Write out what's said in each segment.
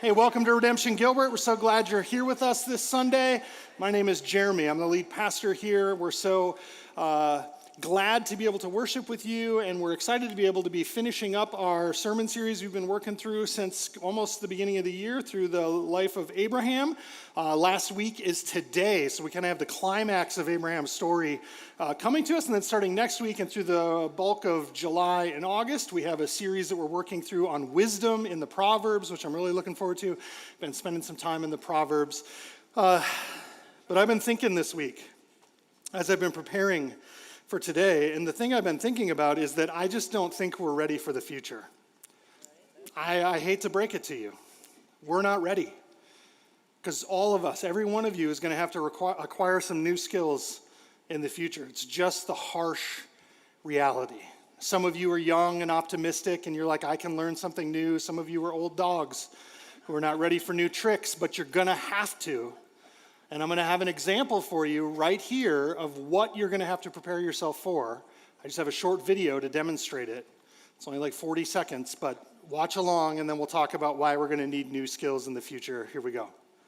Hey, welcome to Redemption Gilbert. We're so glad you're here with us this Sunday. My name is Jeremy. I'm the lead pastor here. We're so glad to be able to worship with you, and we're excited to be able to be finishing up our sermon series we've been working through since almost the beginning of the year through the life of Abraham. Last week is today, so we kind of have the climax of Abraham's story coming to us, and then starting next week and through the bulk of July and August, we have a series that we're working through on wisdom in the Proverbs, which I'm really looking forward to. Been spending some time in the Proverbs. But I've been thinking this week, as I've been preparing for today, and the thing I've been thinking about is that I just don't think we're ready for the future. I hate to break it to you. We're not ready. Because all of us, every one of you is going to have to acquire some new skills in the future. It's just the harsh reality. Some of you are young and optimistic, and you're like, I can learn something new. Some of you are old dogs who are not ready for new tricks, but you're going to have to. And I'm going to have an example for you right here of what you're going to have to prepare yourself for. I just have a short video to demonstrate it. It's only like 40 seconds, but watch along, and then we'll talk about why we're going to need new skills in the future. Here we go.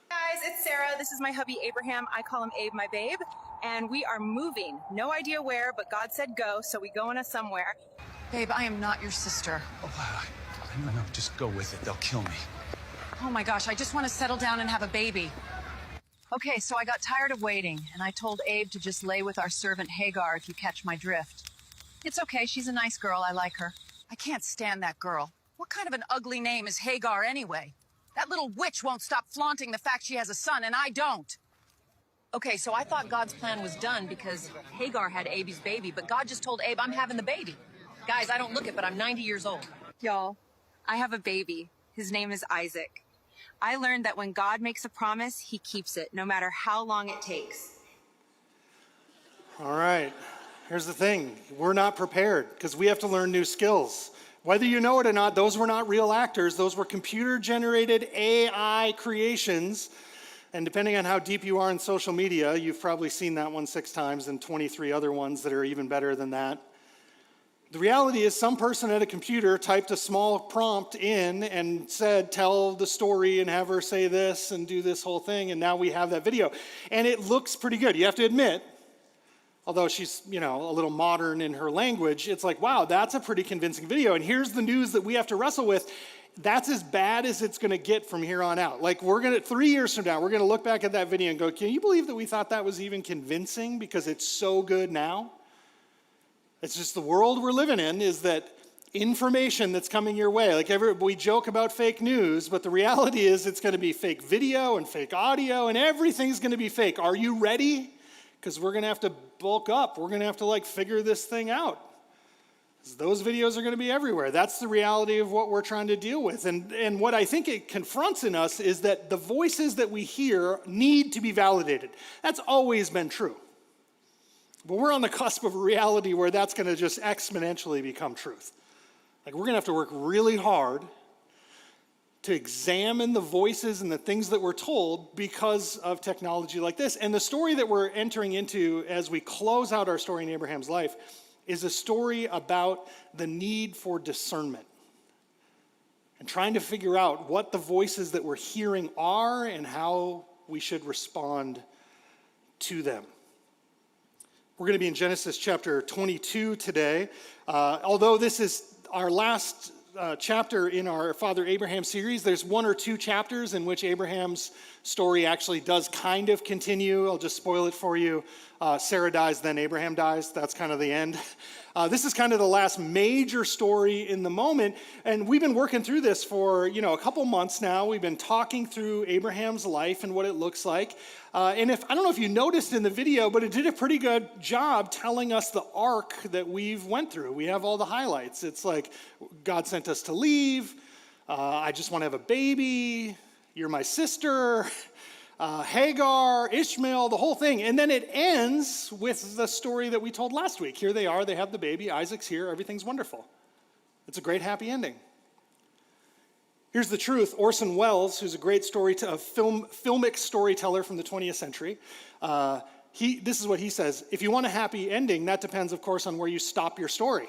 Guys, it's Sarah. This is my hubby, Abraham. I call him Abe, my babe. And we are moving. No idea where, but God said go, so we going to somewhere. Babe, I am not your sister. Oh, no, just go with it. They'll kill me. Oh my gosh, I just want to settle down and have a baby. Okay, so I got tired of waiting, and I told Abe to just lay with our servant Hagar, if you catch my drift. It's okay, she's a nice girl, I like her. I can't stand that girl. What kind of an ugly name is Hagar anyway? That little witch won't stop flaunting the fact she has a son, and I don't. Okay, so I thought God's plan was done because Hagar had Abe's baby, but God just told Abe I'm having the baby. Guys, I don't look it, but I'm 90 years old. Y'all, I have a baby. His name is Isaac. I learned that when God makes a promise, he keeps it, no matter how long it takes. All right. Here's the thing. We're not prepared because we have to learn new skills. Whether you know it or not, those were not real actors. Those were computer-generated AI creations. And depending on how deep you are in social media, you've probably seen that one 6 times and 23 other ones that are even better than that. The reality is some person at a computer typed a small prompt in and said, tell the story and have her say this and do this whole thing, and now we have that video. And it looks pretty good. You have to admit, although she's, a little modern in her language, it's like, wow, that's a pretty convincing video. And here's the news that we have to wrestle with. That's as bad as it's going to get from here on out. Like 3 years from now, we're going to look back at that video and go, can you believe that we thought that was even convincing because it's so good now? It's just the world we're living in is that information that's coming your way. Like we joke about fake news, but the reality is it's going to be fake video and fake audio and everything's going to be fake. Are you ready? Because we're going to have to bulk up. We're going to have to figure this thing out. Those videos are going to be everywhere. That's the reality of what we're trying to deal with. And what I think it confronts in us is that the voices that we hear need to be validated. That's always been true. But we're on the cusp of a reality where that's going to just exponentially become truth. We're going to have to work really hard to examine the voices and the things that we're told because of technology like this. And the story that we're entering into as we close out our story in Abraham's life is a story about the need for discernment and trying to figure out what the voices that we're hearing are and how we should respond to them. We're going to be in Genesis chapter 22 today. Although this is our last chapter in our Father Abraham series, there's 1 or 2 chapters in which Abraham's story actually does kind of continue. I'll just spoil it for you. Sarah dies, then Abraham dies. That's kind of the end. This is kind of the last major story in the moment. And we've been working through this for, a couple months now. We've been talking through Abraham's life and what it looks like. And I don't know if you noticed in the video, but it did a pretty good job telling us the arc that we've went through. We have all the highlights. It's like, God sent us to leave. I just want to have a baby. You're my sister. Hagar, Ishmael, the whole thing. And then it ends with the story that we told last week. Here they are, they have the baby, Isaac's here, everything's wonderful. It's a great happy ending. Here's the truth. Orson Welles, who's a great filmic storyteller from the 20th century, this is what he says. If you want a happy ending, that depends, of course, on where you stop your story.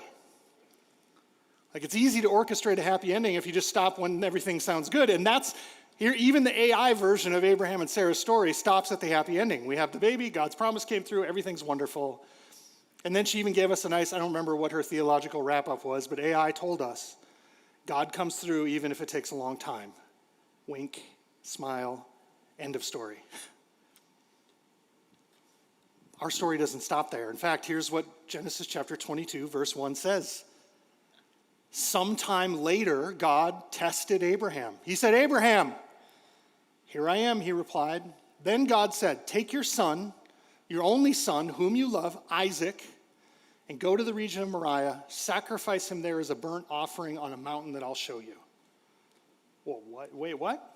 It's easy to orchestrate a happy ending if you just stop when everything sounds good. And that's Here, even the AI version of Abraham and Sarah's story stops at the happy ending. We have the baby, God's promise came through, everything's wonderful. And then she even gave us a nice, I don't remember what her theological wrap-up was, but AI told us, God comes through even if it takes a long time. Wink, smile, end of story. Our story doesn't stop there. In fact, here's what Genesis chapter 22, verse 1 says. Sometime later, God tested Abraham. He said, Abraham, here I am, he replied. Then God said, take your son, your only son, whom you love, Isaac, and go to the region of Moriah, sacrifice him there as a burnt offering on a mountain that I'll show you. Well, what? Wait, what?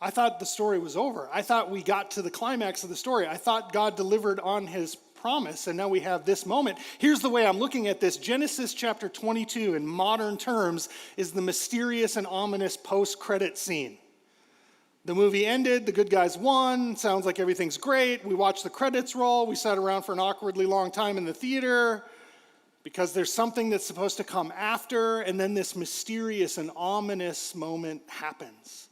I thought the story was over. I thought we got to the climax of the story. I thought God delivered on his promise, and now we have this moment. Here's the way I'm looking at this. Genesis chapter 22, in modern terms, is the mysterious and ominous post-credit scene. The movie ended, the good guys won, sounds like everything's great. We watched the credits roll. We sat around for an awkwardly long time in the theater because there's something that's supposed to come after, and then this mysterious and ominous moment happens,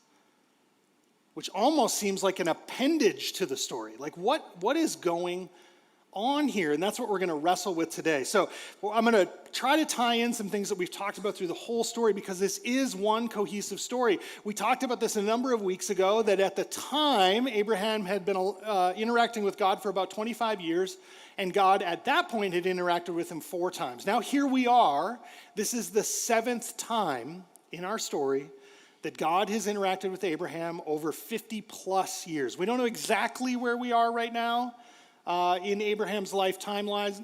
which almost seems like an appendage to the story. Like what is going on here? And that's what we're going to wrestle with today. So I'm going to try to tie in some things that we've talked about through the whole story because this is one cohesive story. We talked about this a number of weeks ago, that at the time, Abraham had been interacting with God for about 25 years, and God at that point had interacted with him 4 times. Now here we are. This is the 7th time in our story that God has interacted with Abraham over 50 plus years. We don't know exactly where we are right now in Abraham's life time-wise,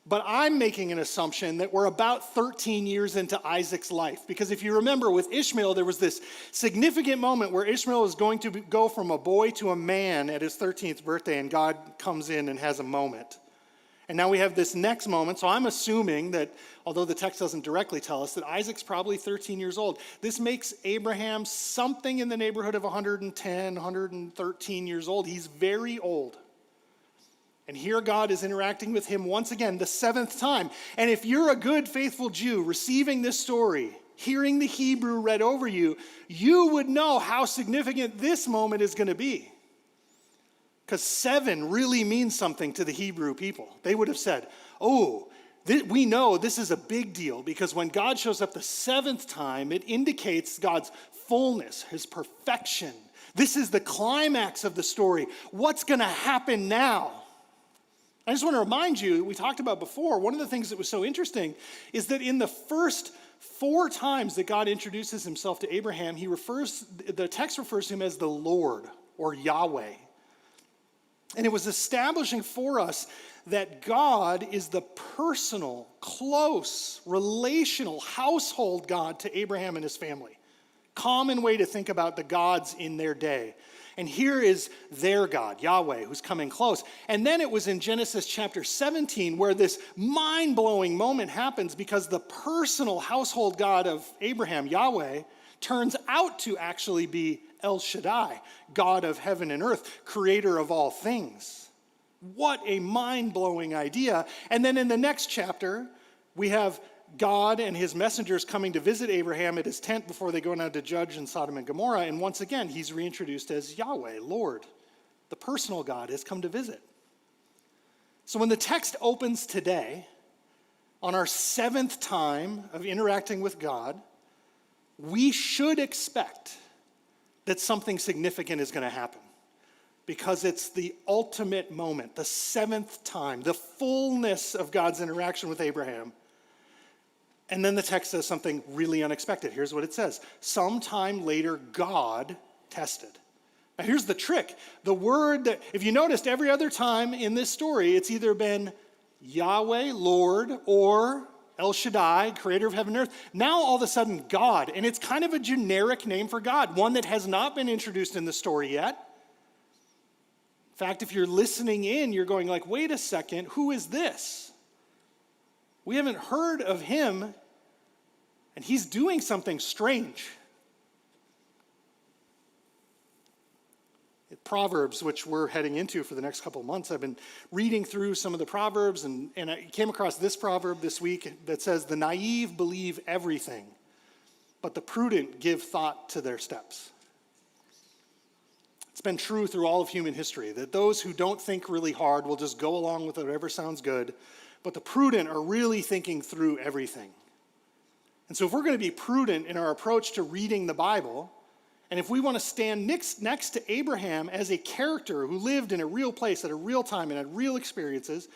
but I'm making an assumption that we're about 13 years into Isaac's life. Because if you remember with Ishmael, there was this significant moment where Ishmael is going to go from a boy to a man at his 13th birthday, and God comes in and has a moment. And now we have this next moment, so I'm assuming that, although the text doesn't directly tell us, that Isaac's probably 13 years old. This makes Abraham something in the neighborhood of 110, 113 years old. He's very old. And here God is interacting with him once again, the 7th time. And if you're a good, faithful Jew receiving this story, hearing the Hebrew read over you, you would know how significant this moment is going to be. Because 7 really means something to the Hebrew people. They would have said, we know this is a big deal because when God shows up the 7th time, it indicates God's fullness, his perfection. This is the climax of the story. What's going to happen now? I just want to remind you, we talked about before, one of the things that was so interesting is that in the first 4 times that God introduces himself to Abraham, the text refers to him as the Lord or Yahweh. And it was establishing for us that God is the personal, close, relational, household God to Abraham and his family. Common way to think about the gods in their day. And here is their God, Yahweh, who's coming close. And then it was in Genesis chapter 17 where this mind-blowing moment happens because the personal household God of Abraham, Yahweh, turns out to actually be El Shaddai, God of heaven and earth, creator of all things. What a mind-blowing idea. And then in the next chapter, we have God and his messengers coming to visit Abraham at his tent before they go down to judge in Sodom and Gomorrah. And once again, he's reintroduced as Yahweh, Lord. The personal God has come to visit. So when the text opens today, on our 7th time of interacting with God, we should expect that something significant is going to happen because it's the ultimate moment, the 7th time, the fullness of God's interaction with Abraham. And then the text says something really unexpected. Here's what it says. Sometime later, God tested. Now here's the trick. The word that, if you noticed, every other time in this story, it's either been Yahweh, Lord, or El Shaddai, creator of heaven and earth. Now all of a sudden God, and it's kind of a generic name for God, one that has not been introduced in the story yet. In fact, if you're listening in, you're going like, wait a second, who is this? We haven't heard of him, and he's doing something strange. Proverbs, which we're heading into for the next couple of months. I've been reading through some of the Proverbs, and I came across this proverb this week that says, the naive believe everything, but the prudent give thought to their steps. It's been true through all of human history that those who don't think really hard will just go along with whatever sounds good, but the prudent are really thinking through everything. And so if we're going to be prudent in our approach to reading the Bible, and if we want to stand next to Abraham as a character who lived in a real place at a real time and had real experiences,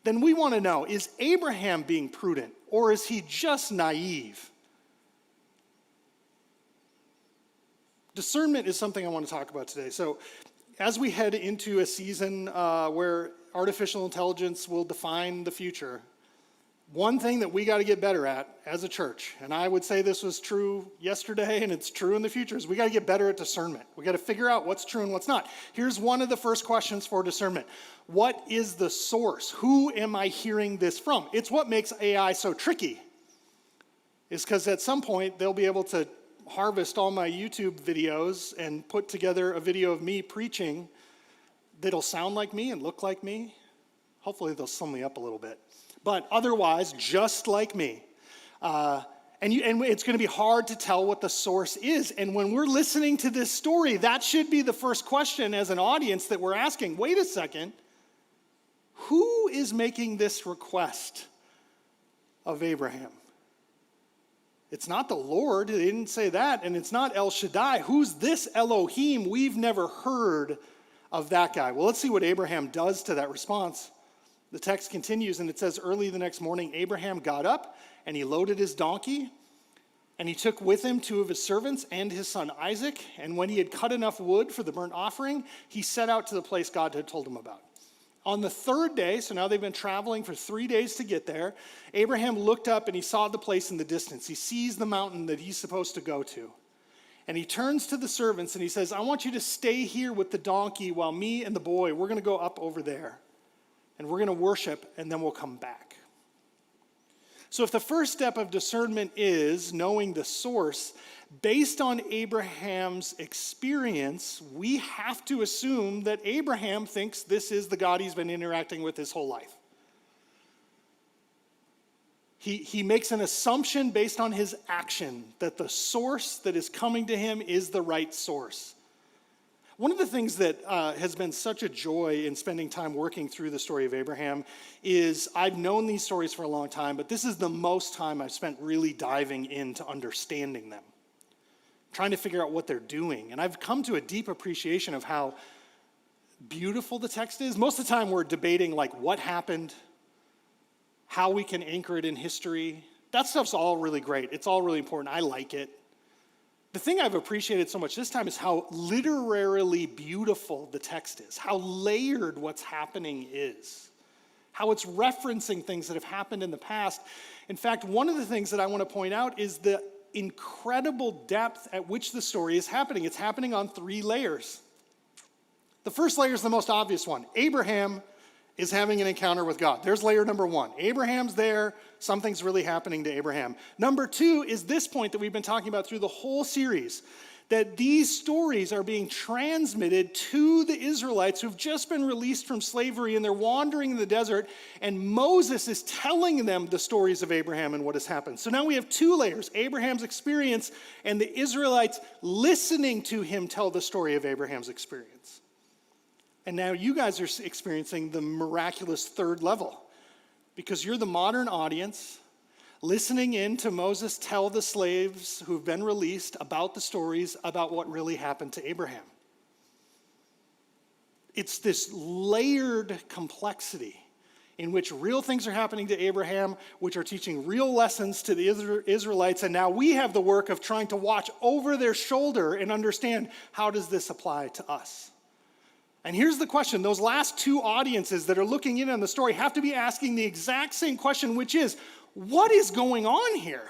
then we want to know, is Abraham being prudent or is he just naive? Discernment is something I want to talk about today. So as we head into a season where artificial intelligence will define the future, one thing that we got to get better at as a church, and I would say this was true yesterday and it's true in the future, is we got to get better at discernment. We got to figure out what's true and what's not. Here's one of the first questions for discernment. What is the source? Who am I hearing this from? It's what makes AI so tricky. It's because at some point they'll be able to harvest all my YouTube videos and put together a video of me preaching that'll sound like me and look like me. Hopefully they'll sum me up a little bit. But otherwise, just like me. And it's going to be hard to tell what the source is. And when we're listening to this story, that should be the first question as an audience that we're asking. Wait a second. Who is making this request of Abraham? It's not the Lord. They didn't say that. And it's not El Shaddai. Who's this Elohim? We've never heard of that guy. Well, let's see what Abraham does to that response. The text continues, and it says, early the next morning, Abraham got up, and he loaded his donkey, and he took with him 2 of his servants and his son Isaac, and when he had cut enough wood for the burnt offering, he set out to the place God had told him about. On the 3rd day, so now they've been traveling for 3 days to get there, Abraham looked up and he saw the place in the distance. He sees the mountain that he's supposed to go to. And he turns to the servants and he says, I want you to stay here with the donkey while me and the boy, we're going to go up over there. And we're going to worship and then we'll come back. So if the first step of discernment is knowing the source, based on Abraham's experience, we have to assume that Abraham thinks this is the God he's been interacting with his whole life. He makes an assumption based on his action that the source that is coming to him is the right source. One of the things that has been such a joy in spending time working through the story of Abraham is I've known these stories for a long time, but this is the most time I've spent really diving into understanding them, trying to figure out what they're doing. And I've come to a deep appreciation of how beautiful the text is. Most of the time we're debating like what happened, how we can anchor it in history. That stuff's all really great. It's all really important. I like it. The thing I've appreciated so much this time is how literarily beautiful the text is, how layered what's happening is, how it's referencing things that have happened in the past. In fact, one of the things that I want to point out is the incredible depth at which the story is happening. It's happening on 3 layers. The first layer is the most obvious one. Abraham is having an encounter with God. There's layer number 1. Abraham's there. Something's really happening to Abraham. Number 2 is this point that we've been talking about through the whole series, that these stories are being transmitted to the Israelites who've just been released from slavery and they're wandering in the desert, and Moses is telling them the stories of Abraham and what has happened. So now we have 2 layers, Abraham's experience and the Israelites listening to him tell the story of Abraham's experience. And now you guys are experiencing the miraculous 3rd level because you're the modern audience listening in to Moses tell the slaves who've been released about the stories about what really happened to Abraham. It's this layered complexity in which real things are happening to Abraham, which are teaching real lessons to the Israelites, and now we have the work of trying to watch over their shoulder and understand how does this apply to us. And here's the question. Those last 2 audiences that are looking in on the story have to be asking the exact same question, which is, what is going on here?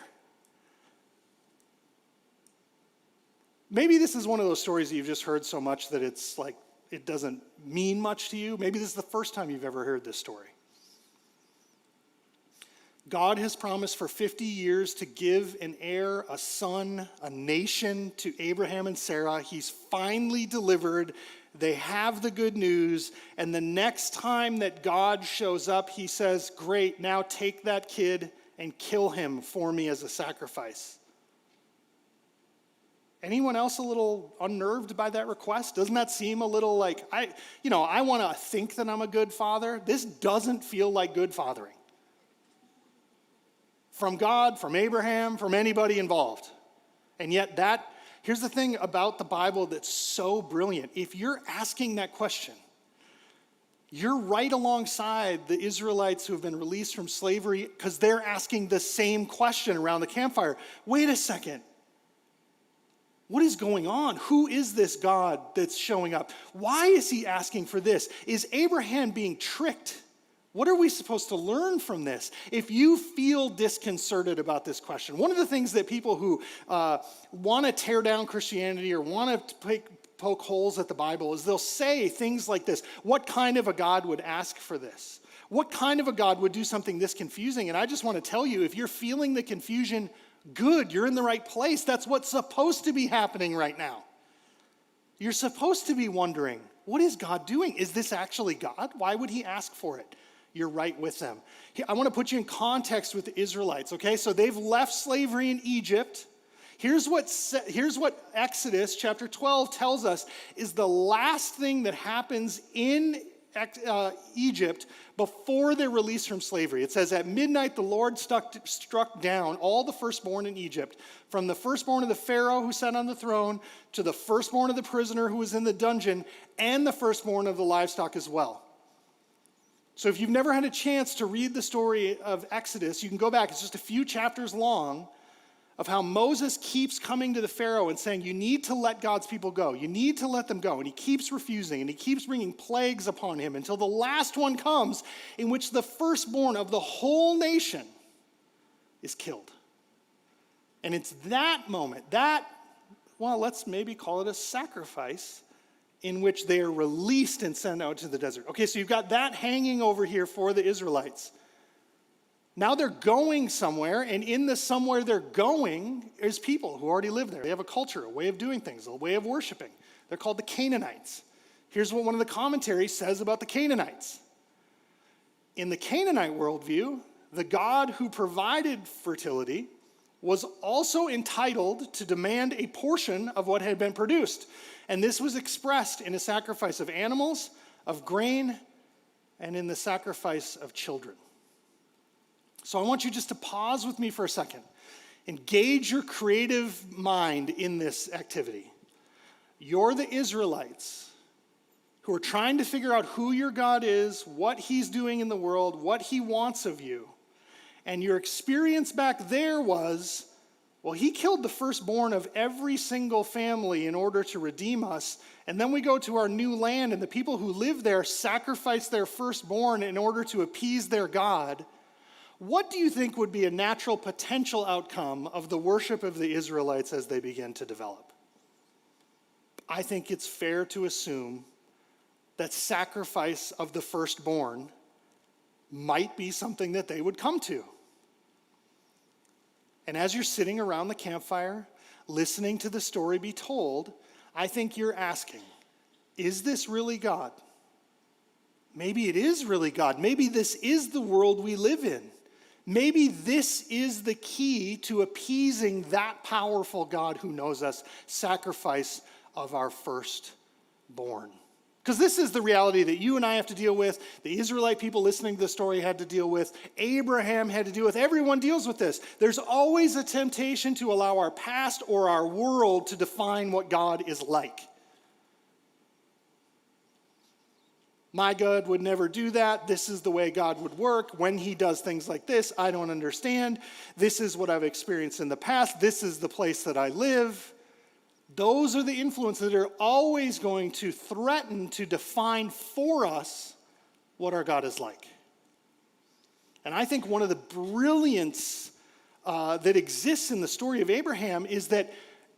Maybe this is one of those stories that you've just heard so much that it's like it doesn't mean much to you. Maybe this is the first time you've ever heard this story. God has promised for 50 years to give an heir, a son, a nation to Abraham and Sarah. He's finally delivered. They have the good news, and the next time that God shows up, he says, great, now take that kid and kill him for me as a sacrifice. Anyone else a little unnerved by that request? Doesn't that seem a little like, I want to think that I'm a good father? This doesn't feel like good fathering. From God, from Abraham, from anybody involved. And yet here's the thing about the Bible that's so brilliant. If you're asking that question, you're right alongside the Israelites who have been released from slavery because they're asking the same question around the campfire. Wait a second. What is going on? Who is this God that's showing up? Why is he asking for this? Is Abraham being tricked? What are we supposed to learn from this? If you feel disconcerted about this question, one of the things that people who want to tear down Christianity or want to poke holes at the Bible is they'll say things like this. What kind of a God would ask for this? What kind of a God would do something this confusing? And I just want to tell you, if you're feeling the confusion, good, you're in the right place. That's what's supposed to be happening right now. You're supposed to be wondering, what is God doing? Is this actually God? Why would he ask for it? You're right with them. I want to put you in context with the Israelites, okay? So they've left slavery in Egypt. Here's what Exodus chapter 12 tells us is the last thing that happens in Egypt before they're released from slavery. It says, at midnight the Lord struck down all the firstborn in Egypt, from the firstborn of the Pharaoh who sat on the throne to the firstborn of the prisoner who was in the dungeon, and the firstborn of the livestock as well. So if you've never had a chance to read the story of Exodus, you can go back. It's just a few chapters long of how Moses keeps coming to the Pharaoh and saying, you need to let God's people go. You need to let them go. And he keeps refusing, and he keeps bringing plagues upon him until the last one comes in which the firstborn of the whole nation is killed. And it's that moment, let's maybe call it a sacrifice, in which they are released and sent out to the desert. Okay, so you've got that hanging over here for the Israelites. Now they're going somewhere, and in the somewhere they're going is people who already live there. They have a culture, a way of doing things, a way of worshiping. They're called the Canaanites. Here's what one of the commentaries says about the Canaanites. In the Canaanite worldview, the God who provided fertility was also entitled to demand a portion of what had been produced. And this was expressed in a sacrifice of animals, of grain, and in the sacrifice of children. So I want you just to pause with me for a second. Engage your creative mind in this activity. You're the Israelites who are trying to figure out who your God is, what he's doing in the world, what he wants of you. And your experience back there was, well, he killed the firstborn of every single family in order to redeem us. And then we go to our new land, and the people who live there sacrifice their firstborn in order to appease their God. What do you think would be a natural potential outcome of the worship of the Israelites as they begin to develop? I think it's fair to assume that sacrifice of the firstborn might be something that they would come to. And as you're sitting around the campfire, listening to the story be told, I think you're asking, is this really God? Maybe it is really God. Maybe this is the world we live in. Maybe this is the key to appeasing that powerful God who knows us, sacrifice of our firstborn. Because this is the reality that you and I have to deal with, the Israelite people listening to the story had to deal with, Abraham had to deal with, everyone deals with this. There's always a temptation to allow our past or our world to define what God is like. My God would never do that. This is the way God would work. When he does things like this, I don't understand. This is what I've experienced in the past. This is the place that I live. Those are the influences that are always going to threaten to define for us what our God is like. And I think one of the brilliance that exists in the story of Abraham is that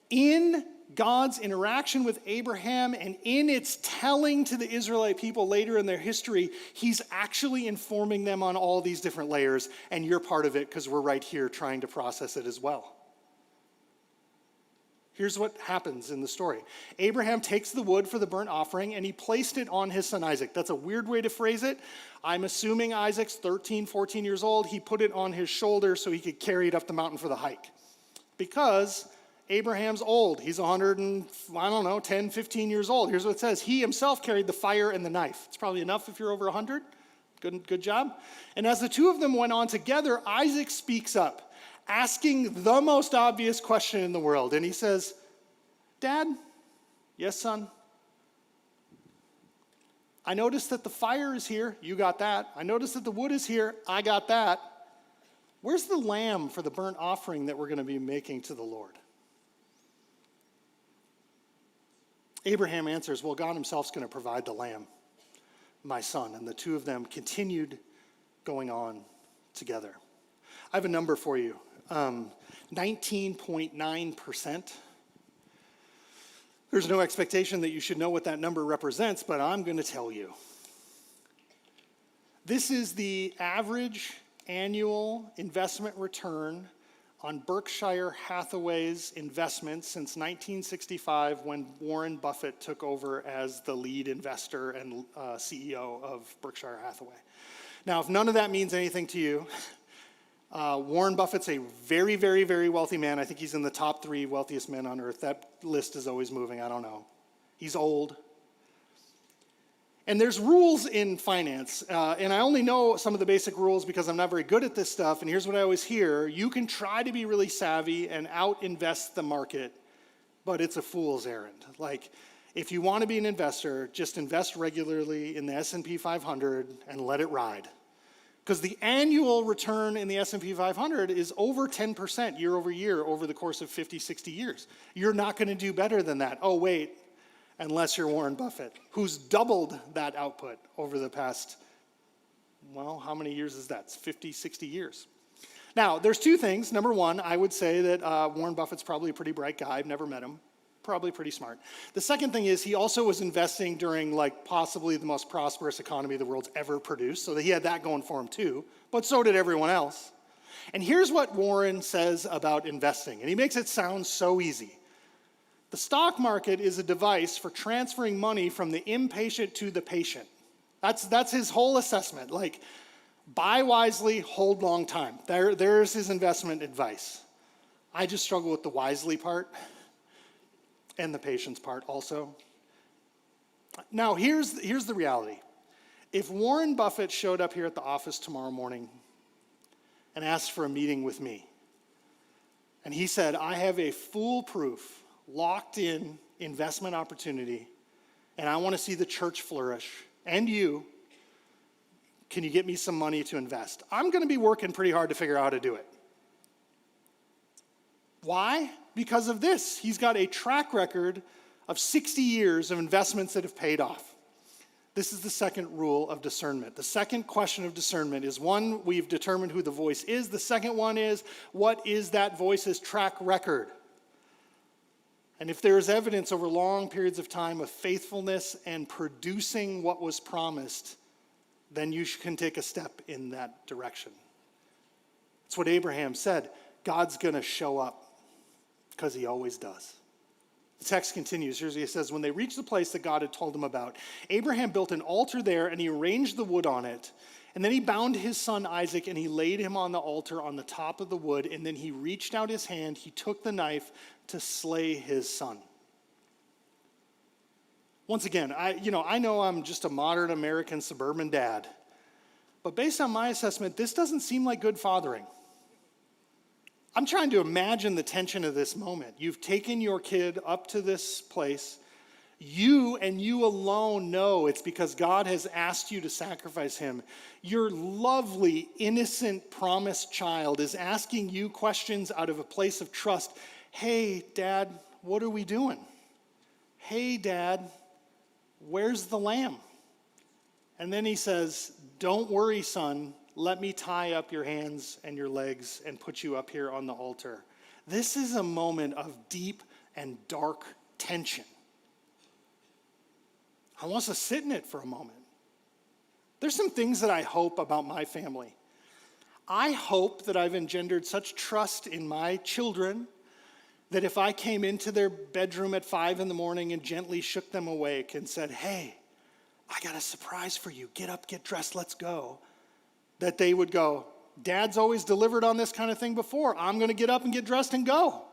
in God's interaction with Abraham and in its telling to the Israelite people later in their history, he's actually informing them on all these different layers, and you're part of it because we're right here trying to process it as well. Here's what happens in the story. Abraham takes the wood for the burnt offering and he placed it on his son Isaac. That's a weird way to phrase it. I'm assuming Isaac's 13, 14 years old. He put it on his shoulder so he could carry it up the mountain for the hike. Because Abraham's old. He's 100 and, 10, 15 years old. Here's what it says. He himself carried the fire and the knife. It's probably enough if you're over 100. Good job. And as the two of them went on together, Isaac speaks up, asking the most obvious question in the world. And he says, Dad, yes, son. I noticed that the fire is here. You got that. I noticed that the wood is here. I got that. Where's the lamb for the burnt offering that we're going to be making to the Lord? Abraham answers, well, God himself is going to provide the lamb, my son. And the two of them continued going on together. I have a number for you. 19.9%. There's no expectation that you should know what that number represents, but I'm going to tell you. This is the average annual investment return on Berkshire Hathaway's investments since 1965 when Warren Buffett took over as the lead investor and CEO of Berkshire Hathaway. Now, if none of that means anything to you, Warren Buffett's a very, very, very wealthy man. I think he's in the top 3 wealthiest men on earth. That list is always moving. I don't know. He's old. And there's rules in finance, and I only know some of the basic rules because I'm not very good at this stuff, and here's what I always hear. You can try to be really savvy and out-invest the market, but it's a fool's errand. Like, if you want to be an investor, just invest regularly in the S&P 500 and let it ride. Because the annual return in the S&P 500 is over 10% year over year over the course of 50, 60 years. You're not going to do better than that. Oh, wait. Unless you're Warren Buffett, who's doubled that output over the past, well, how many years is that? It's 50, 60 years. Now, there's 2 things. Number one, I would say that Warren Buffett's probably a pretty bright guy. I've never met him. Probably pretty smart. The second thing is he also was investing during like possibly the most prosperous economy the world's ever produced, so that he had that going for him too, but so did everyone else. And here's what Warren says about investing, and he makes it sound so easy. The stock market is a device for transferring money from the impatient to the patient. That's his whole assessment. Like, buy wisely, hold long time. There's his investment advice. I just struggle with the wisely part and the patience part also. Now, here's the reality. If Warren Buffett showed up here at the office tomorrow morning and asked for a meeting with me, and he said, I have a foolproof, locked-in investment opportunity, and I want to see the church flourish, and you, can you get me some money to invest? I'm going to be working pretty hard to figure out how to do it. Why? Because of this. He's got a track record of 60 years of investments that have paid off. This is the second rule of discernment. The second question of discernment is, one, we've determined who the voice is. The second one is, what is that voice's track record? And if there is evidence over long periods of time of faithfulness and producing what was promised, then you can take a step in that direction. That's what Abraham said. God's going to show up because he always does. The text continues. Here's what he says. When they reached the place that God had told them about, Abraham built an altar there and he arranged the wood on it. And then he bound his son Isaac and he laid him on the altar on the top of the wood. And then he reached out his hand, he took the knife to slay his son. Once again, I know I'm just a modern American suburban dad. But based on my assessment, this doesn't seem like good fathering. I'm trying to imagine the tension of this moment. You've taken your kid up to this place. You and you alone know it's because God has asked you to sacrifice him. Your lovely, innocent, promised child is asking you questions out of a place of trust. Hey, Dad, what are we doing? Hey, Dad, where's the lamb? And then he says, don't worry, son. Let me tie up your hands and your legs and put you up here on the altar. This is a moment of deep and dark tension. I want us to sit in it for a moment. There's some things that I hope about my family. I hope that I've engendered such trust in my children that if I came into their bedroom at 5 a.m. and gently shook them awake and said, hey, I got a surprise for you. Get up, get dressed, let's go. That they would go, Dad's always delivered on this kind of thing before. I'm going to get up and get dressed and go.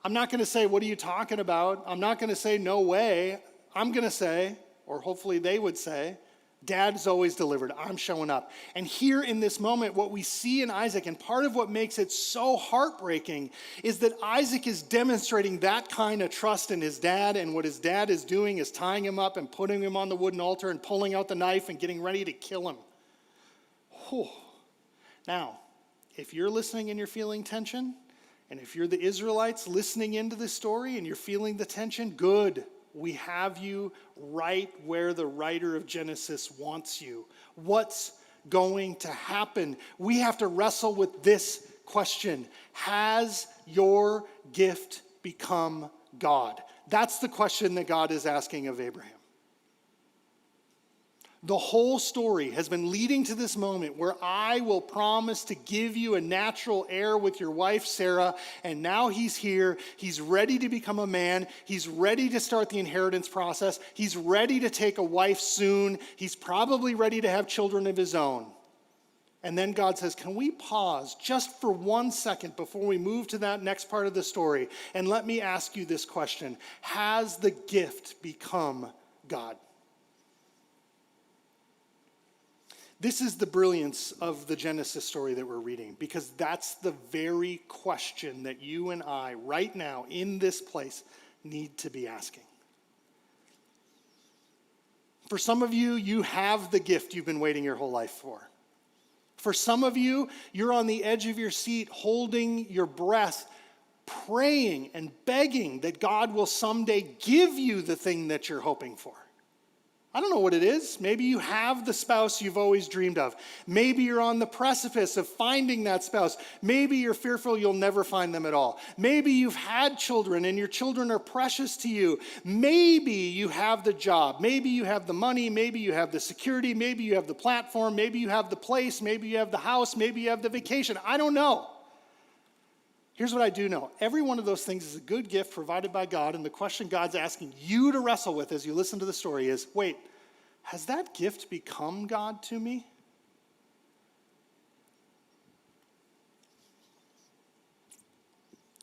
I'm not going to say, what are you talking about? I'm not going to say, no way. I'm going to say, or hopefully they would say, Dad's always delivered. I'm showing up. And here in this moment, what we see in Isaac, and part of what makes it so heartbreaking, is that Isaac is demonstrating that kind of trust in his dad, and what his dad is doing is tying him up and putting him on the wooden altar and pulling out the knife and getting ready to kill him. Whew. Now, if you're listening and you're feeling tension, and if you're the Israelites listening into this story and you're feeling the tension, good. We have you right where the writer of Genesis wants you. What's going to happen? We have to wrestle with this question. Has your gift become God? That's the question that God is asking of Abraham. The whole story has been leading to this moment where I will promise to give you a natural heir with your wife, Sarah, and now he's here. He's ready to become a man. He's ready to start the inheritance process. He's ready to take a wife soon. He's probably ready to have children of his own. And then God says, can we pause just for 1 second before we move to that next part of the story? And let me ask you this question. Has the gift become God? This is the brilliance of the Genesis story that we're reading, because that's the very question that you and I, right now, in this place, need to be asking. For some of you, you have the gift you've been waiting your whole life for. For some of you, you're on the edge of your seat, holding your breath, praying and begging that God will someday give you the thing that you're hoping for. I don't know what it is. Maybe you have the spouse you've always dreamed of. Maybe you're on the precipice of finding that spouse. Maybe you're fearful you'll never find them at all. Maybe you've had children and your children are precious to you. Maybe you have the job. Maybe you have the money. Maybe you have the security. Maybe you have the platform. Maybe you have the place. Maybe you have the house. Maybe you have the vacation. I don't know. Here's what I do know. Every one of those things is a good gift provided by God, and the question God's asking you to wrestle with as you listen to the story is, wait, has that gift become God to me?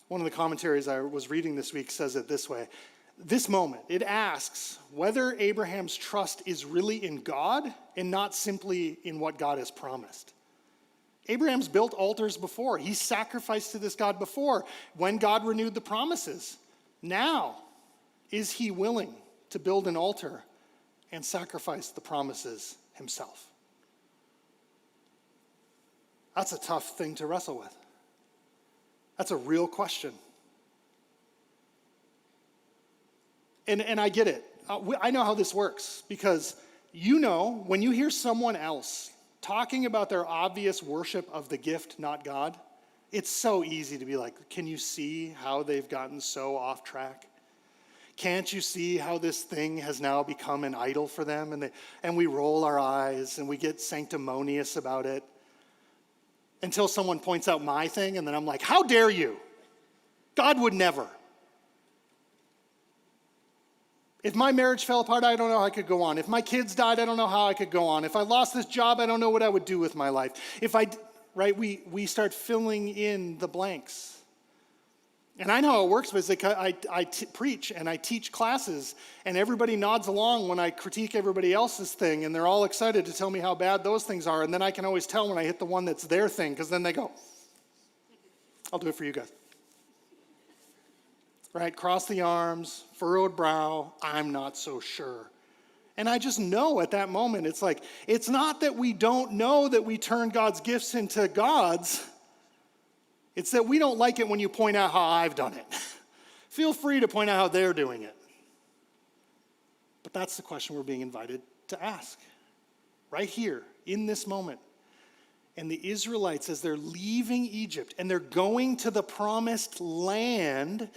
One of the commentaries I was reading this week says it this way. This moment, it asks whether Abraham's trust is really in God and not simply in what God has promised. Abraham's built altars before. He sacrificed to this God before when God renewed the promises. Now, is he willing to build an altar and sacrifice the promises himself? That's a tough thing to wrestle with. That's a real question. And I get it. I know how this works because you know when you hear someone else talking about their obvious worship of the gift, not God, it's so easy to be like, can you see how they've gotten so off track? Can't you see how this thing has now become an idol for them? And we roll our eyes and we get sanctimonious about it until someone points out my thing, and then I'm like, how dare you? God would never. If my marriage fell apart, I don't know how I could go on. If my kids died, I don't know how I could go on. If I lost this job, I don't know what I would do with my life. We start filling in the blanks. And I know how it works because I preach and I teach classes, and everybody nods along when I critique everybody else's thing, and they're all excited to tell me how bad those things are, and then I can always tell when I hit the one that's their thing, because then they go, I'll do it for you guys. Right, cross the arms, furrowed brow, I'm not so sure. And I just know at that moment, it's like, it's not that we don't know that we turn God's gifts into God's. It's that we don't like it when you point out how I've done it. Feel free to point out how they're doing it. But that's the question we're being invited to ask. Right here, in this moment. And the Israelites, as they're leaving Egypt and they're going to the promised land,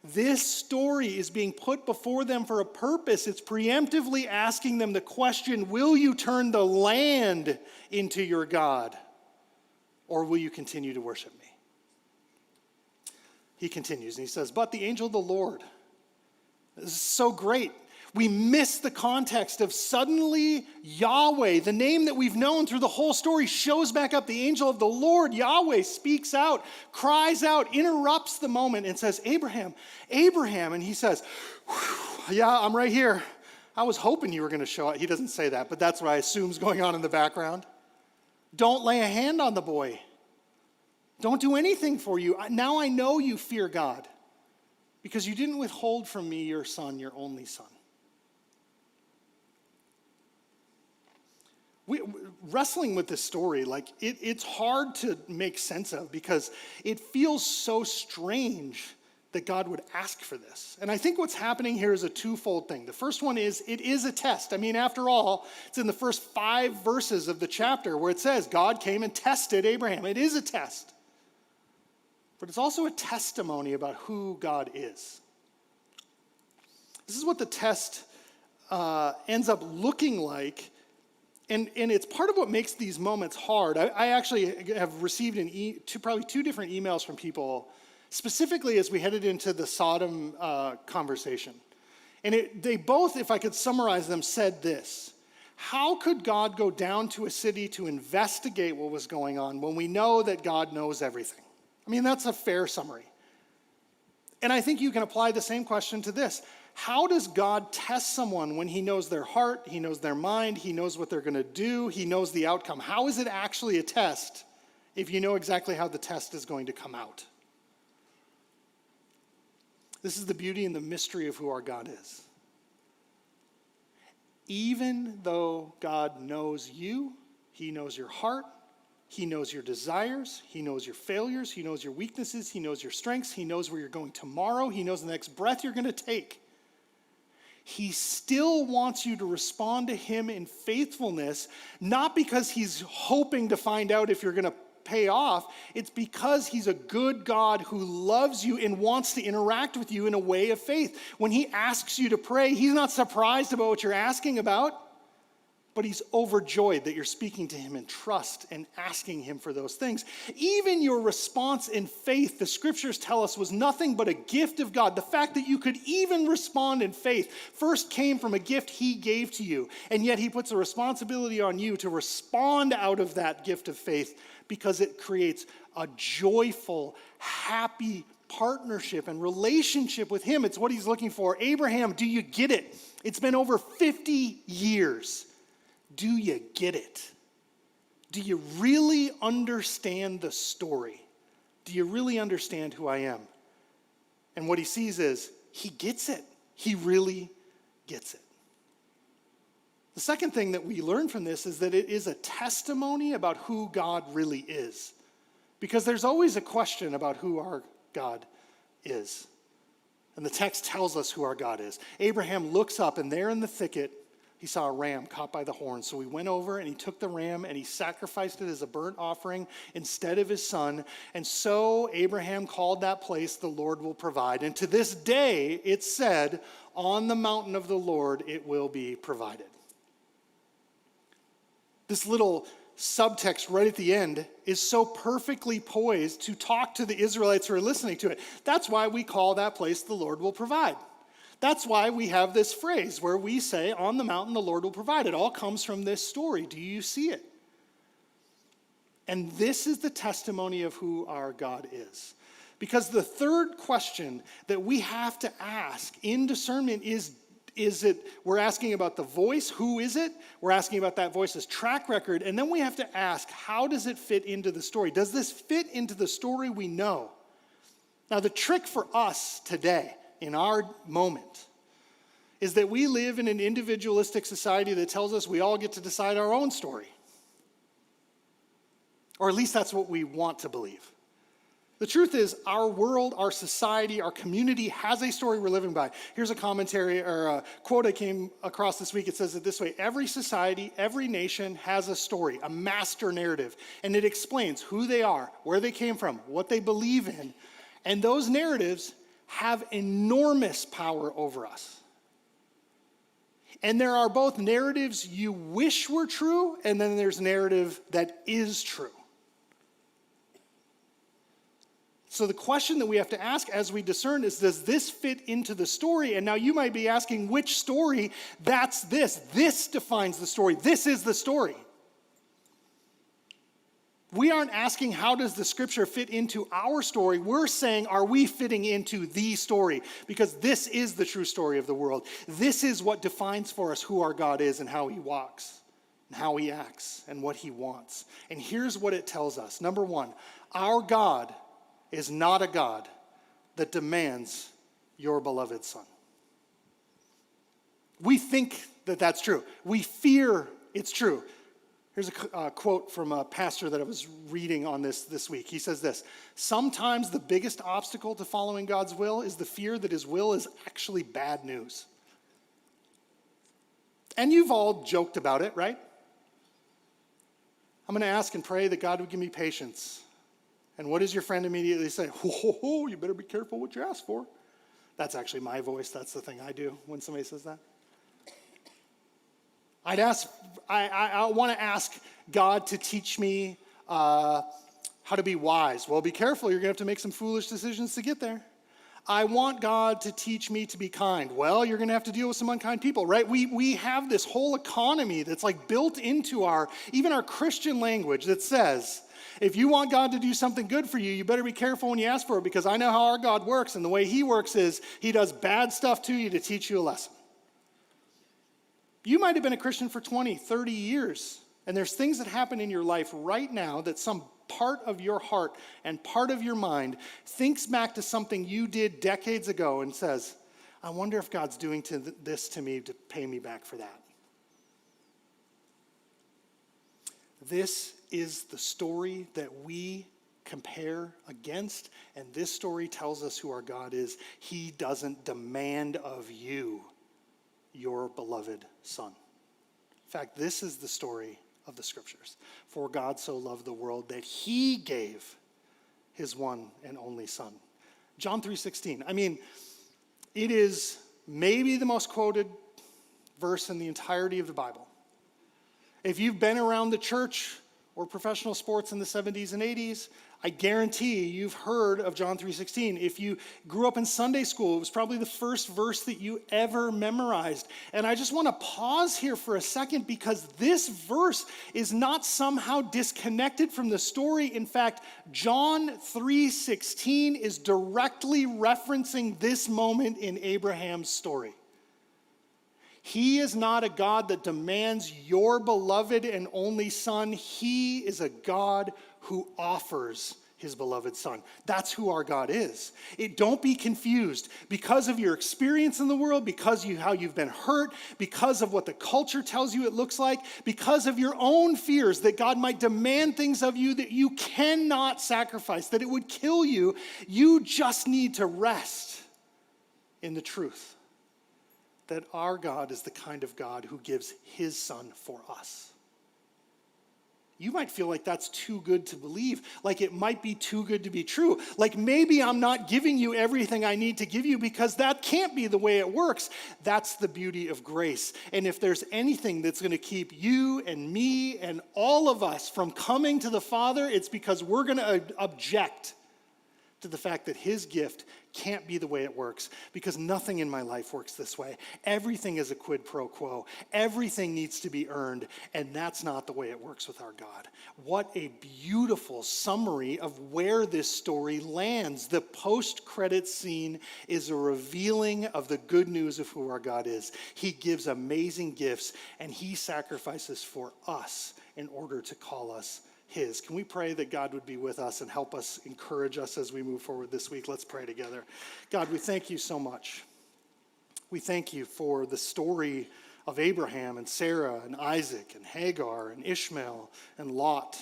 this story is being put before them for a purpose. It's preemptively asking them the question, will you turn the land into your God? Or will you continue to worship me? He continues and he says, but the angel of the Lord, this is so great. We miss the context of suddenly Yahweh, the name that we've known through the whole story, shows back up. The angel of the Lord, Yahweh, speaks out, cries out, interrupts the moment and says, Abraham, Abraham. And he says, yeah, I'm right here. I was hoping you were going to show up. He doesn't say that, but that's what I assume is going on in the background. Don't lay a hand on the boy. Don't do anything for you. Now I know you fear God because you didn't withhold from me your son, your only son. Wrestling with this story, it's hard to make sense of because it feels so strange that God would ask for this. And I think what's happening here is a twofold thing. The first one is, it is a test. I mean, after all, it's in the first 5 verses of the chapter where it says God came and tested Abraham. It is a test. But it's also a testimony about who God is. This is what the test ends up looking like. And it's part of what makes these moments hard. I actually have received probably 2 different emails from people, specifically as we headed into the Sodom conversation. And they both, if I could summarize them, said this: how could God go down to a city to investigate what was going on when we know that God knows everything? I mean, that's a fair summary. And I think you can apply the same question to this. How does God test someone when he knows their heart, he knows their mind, he knows what they're going to do, he knows the outcome? How is it actually a test if you know exactly how the test is going to come out? This is the beauty and the mystery of who our God is. Even though God knows you, he knows your heart, he knows your desires, he knows your failures, he knows your weaknesses, he knows your strengths, he knows where you're going tomorrow, he knows the next breath you're going to take. He still wants you to respond to him in faithfulness, not because he's hoping to find out if you're going to pay off. It's because he's a good God who loves you and wants to interact with you in a way of faith. When he asks you to pray, he's not surprised about what you're asking about, but he's overjoyed that you're speaking to him in trust and asking him for those things. Even your response in faith, the scriptures tell us, was nothing but a gift of God. The fact that you could even respond in faith first came from a gift he gave to you. And yet he puts a responsibility on you to respond out of that gift of faith because it creates a joyful, happy partnership and relationship with him. It's what he's looking for. Abraham, do you get it? It's been over 50 years. Do you get it? Do you really understand the story? Do you really understand who I am? And what he sees is, he gets it. He really gets it. The second thing that we learn from this is that it is a testimony about who God really is. Because there's always a question about who our God is. And the text tells us who our God is. Abraham looks up, and there in the thicket, he saw a ram caught by the horns. So he went over and he took the ram and he sacrificed it as a burnt offering instead of his son. And so Abraham called that place, the Lord will provide. And to this day, it's said, on the mountain of the Lord, it will be provided. This little subtext right at the end is so perfectly poised to talk to the Israelites who are listening to it. That's why we call that place, the Lord will provide. That's why we have this phrase where we say, on the mountain, the Lord will provide. It all comes from this story. Do you see it? And this is the testimony of who our God is. Because the third question that we have to ask in discernment is it, we're asking about the voice, who is it? We're asking about that voice's track record. And then we have to ask, how does it fit into the story? Does this fit into the story we know? Now, the trick for us today, in our moment, is that we live in an individualistic society that tells us we all get to decide our own story. Or at least that's what we want to believe. The truth is, our world, our society, our community has a story we're living by. Here's a commentary or a quote I came across this week. It says it this way: every society, every nation has a story, a master narrative, and it explains who they are, where they came from, what they believe in, and those narratives have enormous power over us. And there are both narratives you wish were true, and then there's narrative that is true. So the question that we have to ask as we discern is, does this fit into the story? And now you might be asking, which story? That's this. This defines the story. This is the story. We aren't asking, how does the scripture fit into our story? We're saying, are we fitting into the story? Because this is the true story of the world. This is what defines for us who our God is and how he walks, and how he acts, and what he wants. And here's what it tells us. Number one, our God is not a God that demands your beloved son. We think that that's true. We fear it's true. Here's a quote from a pastor that I was reading on this week. He says this: sometimes the biggest obstacle to following God's will is the fear that his will is actually bad news. And you've all joked about it, right? I'm going to ask and pray that God would give me patience. And what does your friend immediately say? Whoa, you better be careful what you ask for. That's actually my voice. That's the thing I do when somebody says that. I want to ask God to teach me how to be wise. Well, be careful. You're going to have to make some foolish decisions to get there. I want God to teach me to be kind. Well, you're going to have to deal with some unkind people, right? We have this whole economy that's like built into even our Christian language that says, if you want God to do something good for you, you better be careful when you ask for it, because I know how our God works. And the way he works is he does bad stuff to you to teach you a lesson. You might have been a Christian for 20, 30 years, and there's things that happen in your life right now that some part of your heart and part of your mind thinks back to something you did decades ago and says, I wonder if God's doing this to me to pay me back for that. This is the story that we compare against, and this story tells us who our God is. He doesn't demand of you your beloved son. In fact, this is the story of the scriptures. For God so loved the world that he gave his one and only son. John 3:16. I mean, it is maybe the most quoted verse in the entirety of the Bible. If you've been around the church or professional sports in the 70s and 80s, I guarantee you've heard of John 3:16. If you grew up in Sunday school, it was probably the first verse that you ever memorized. And I just want to pause here for a second, because this verse is not somehow disconnected from the story. In fact, John 3:16 is directly referencing this moment in Abraham's story. He is not a God that demands your beloved and only son. He is a God who offers his beloved son. That's who our God is. Don't be confused. Because of your experience in the world, because how you've been hurt, because of what the culture tells you it looks like, because of your own fears that God might demand things of you that you cannot sacrifice, that it would kill you, you just need to rest in the truth that our God is the kind of God who gives his son for us. You might feel like that's too good to believe, like it might be too good to be true. Like maybe I'm not giving you everything I need to give you, because that can't be the way it works. That's the beauty of grace. And if there's anything that's going to keep you and me and all of us from coming to the Father, it's because we're going to object to the fact that his gift can't be the way it works, because nothing in my life works this way. Everything is a quid pro quo. Everything needs to be earned, and that's not the way it works with our God. What a beautiful summary of where this story lands. The post-credit scene is a revealing of the good news of who our God is. He gives amazing gifts, and he sacrifices for us in order to call us his. Can we pray that God would be with us and help us, encourage us as we move forward this week? Let's pray together. God, we thank you so much. We thank you for the story of Abraham and Sarah and Isaac and Hagar and Ishmael and Lot.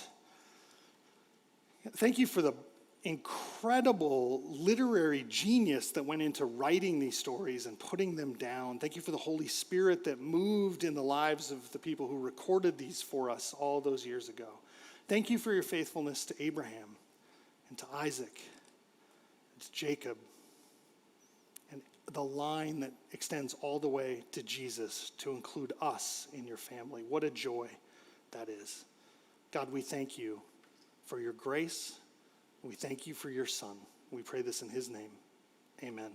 Thank you for the incredible literary genius that went into writing these stories and putting them down. Thank you for the Holy Spirit that moved in the lives of the people who recorded these for us all those years ago. Thank you for your faithfulness to Abraham and to Isaac and to Jacob, and the line that extends all the way to Jesus to include us in your family. What a joy that is. God, we thank you for your grace. We thank you for your son. We pray this in his name. Amen.